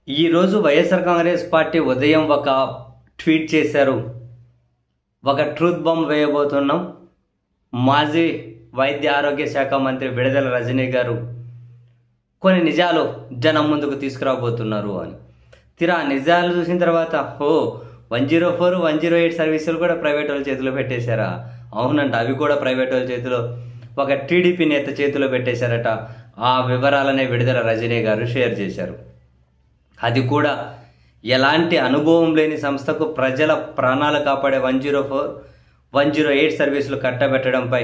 ఈరోజు వైఎస్ఆర్ కాంగ్రెస్ పార్టీ ఉదయం ఒక ట్వీట్ చేశారు. ఒక ట్రూత్ బాంబ్ వేయబోతున్నాం. మాజీ వైద్య ఆరోగ్య శాఖ మంత్రి విడుదల రజనీ గారు కొన్ని నిజాలు జనం ముందుకు తీసుకురాబోతున్నారు అని. తీరా నిజాలు చూసిన తర్వాత 104, 108 సర్వీసులు కూడా ప్రైవేట్ వాళ్ళ చేతిలో పెట్టేశారా? అవునంట, అవి కూడా ప్రైవేట్ వాళ్ళ చేతిలో, ఒక టీడీపీ నేత చేతిలో పెట్టేశారట. ఆ వివరాలనే విడుదల రజనీ గారు షేర్ చేశారు. అది కూడా ఎలాంటి అనుభవం లేని సంస్థకు ప్రజల ప్రాణాలు కాపాడే 104, 108 సర్వీసులు కట్టబెట్టడంపై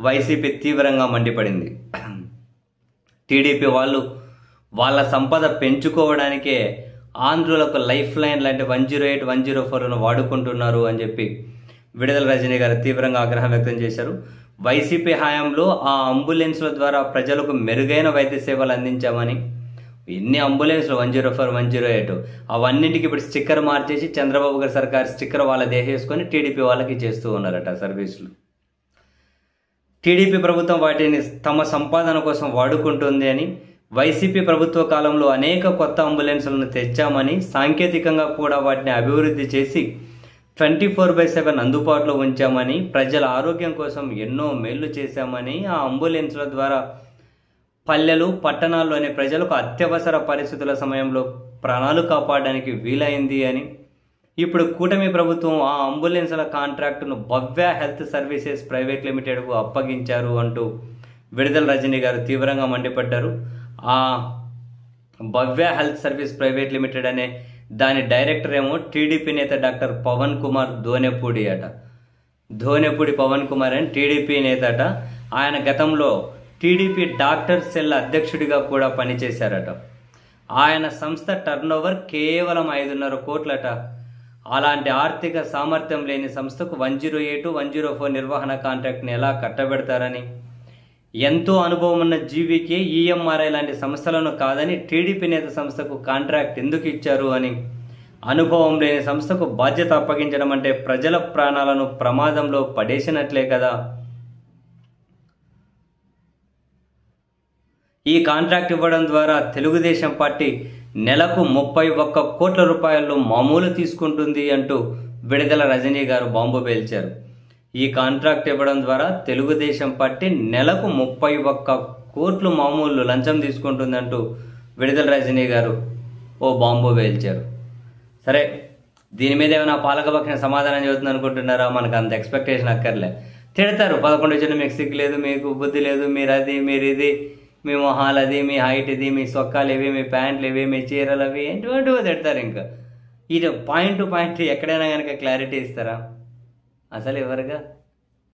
వైసీపీ తీవ్రంగా మండిపడింది. టీడీపీ వాళ్ళు వాళ్ళ సంపద పెంచుకోవడానికే ఆంధ్రులకు లైఫ్ లైన్ లాంటి 108, 104ను వాడుకుంటున్నారు అని చెప్పి విడుదల రజనీ గారు తీవ్రంగా ఆగ్రహం వ్యక్తం చేశారు. వైసీపీ హయాంలో ఆ అంబులెన్స్ల ద్వారా ప్రజలకు మెరుగైన వైద్య సేవలు అందించామని, ఎన్ని అంబులెన్స్లు 104, 108 అవన్నింటికి ఇప్పుడు స్టిక్కర్ మార్చేసి చంద్రబాబు గారి సర్కార్ స్టిక్కర్ వాళ్ళ దేహేసుకొని టీడీపీ వాళ్ళకి చేస్తూ ఉన్నారట సర్వీసులు. టీడీపీ ప్రభుత్వం వాటిని తమ సంపాదన కోసం వాడుకుంటుంది అని, వైసీపీ ప్రభుత్వ కాలంలో అనేక కొత్త అంబులెన్సులను తెచ్చామని, సాంకేతికంగా కూడా వాటిని అభివృద్ధి చేసి 24/7 అందుబాటులో ఉంచామని, ప్రజల ఆరోగ్యం కోసం ఎన్నో మేళ్లు చేశామని, ఆ అంబులెన్స్ల ద్వారా పల్లెలు పట్టణాల్లోని ప్రజలకు అత్యవసర పరిస్థితుల సమయంలో ప్రాణాలు కాపాడడానికి వీలైంది అని, ఇప్పుడు కూటమి ప్రభుత్వం ఆ అంబులెన్స్ల కాంట్రాక్టును భవ్య హెల్త్ సర్వీసెస్ ప్రైవేట్ లిమిటెడ్కు అప్పగించారు అంటూ విడుదల రజనీ గారు తీవ్రంగా మండిపడ్డారు. ఆ భవ్య హెల్త్ సర్వీస్ ప్రైవేట్ లిమిటెడ్ అనే దాని డైరెక్టర్ ఏమో టీడీపీ నేత డాక్టర్ పవన్ కుమార్ దోనెపూడి అట. దోనెపూడి పవన్ కుమార్ అని టీడీపీ నేత అట. ఆయన గతంలో టీడీపీ డాక్టర్ సెల్ అధ్యక్షుడిగా కూడా పనిచేశారట. ఆయన సంస్థ టర్నోవర్ కేవలం 5.5 కోట్లట. అలాంటి ఆర్థిక సామర్థ్యం లేని సంస్థకు 108, 104 నిర్వహణ కాంట్రాక్ట్ని ఎలా కట్టబెడతారని, ఎంతో అనుభవం ఉన్న జీవికి ఈఎంఆర్ఐ లాంటి సంస్థలను కాదని టీడీపీ నేత సంస్థకు కాంట్రాక్ట్ ఎందుకు ఇచ్చారు అని, అనుభవం లేని సంస్థకు బాధ్యత అప్పగించడం అంటే ప్రజల ప్రాణాలను ప్రమాదంలో పడేసినట్లే కదా. ఈ కాంట్రాక్ట్ ఇవ్వడం ద్వారా తెలుగుదేశం పార్టీ నెలకు 31 కోట్ల రూపాయలు మామూలు తీసుకుంటుంది అంటూ విడుదల రజనీ గారు బాంబు పేల్చారు. ఈ కాంట్రాక్ట్ ఇవ్వడం ద్వారా తెలుగుదేశం పార్టీ నెలకు 31 కోట్లు మామూలు లంచం తీసుకుంటుందంటూ విడుదల రజనీ గారు బాంబు పేల్చారు. సరే, దీని మీద ఏమైనా పాలకపక్షం సమాధానం చెబుతుంది అనుకుంటున్నారా? మనకు అంత ఎక్స్పెక్టేషన్ అక్కర్లే. తిడతారు, 11 జనం మీకు సిగ్గు లేదు, మీకు బుద్ధి లేదు, మీరు అది, మీరు ఇది, మీ మొహాలు అది, మీ హైట్ ఇది, మీ సొక్కాలు ఇవి, మీ ప్యాంట్లు ఇవి, మీ చీరలు అవి, ఏంటివంటివో తిడతారు. ఇంకా ఇది పాయింట్ టు పాయింట్ ఎక్కడైనా కనుక క్లారిటీ ఇస్తారా? అసలు ఎవరుగా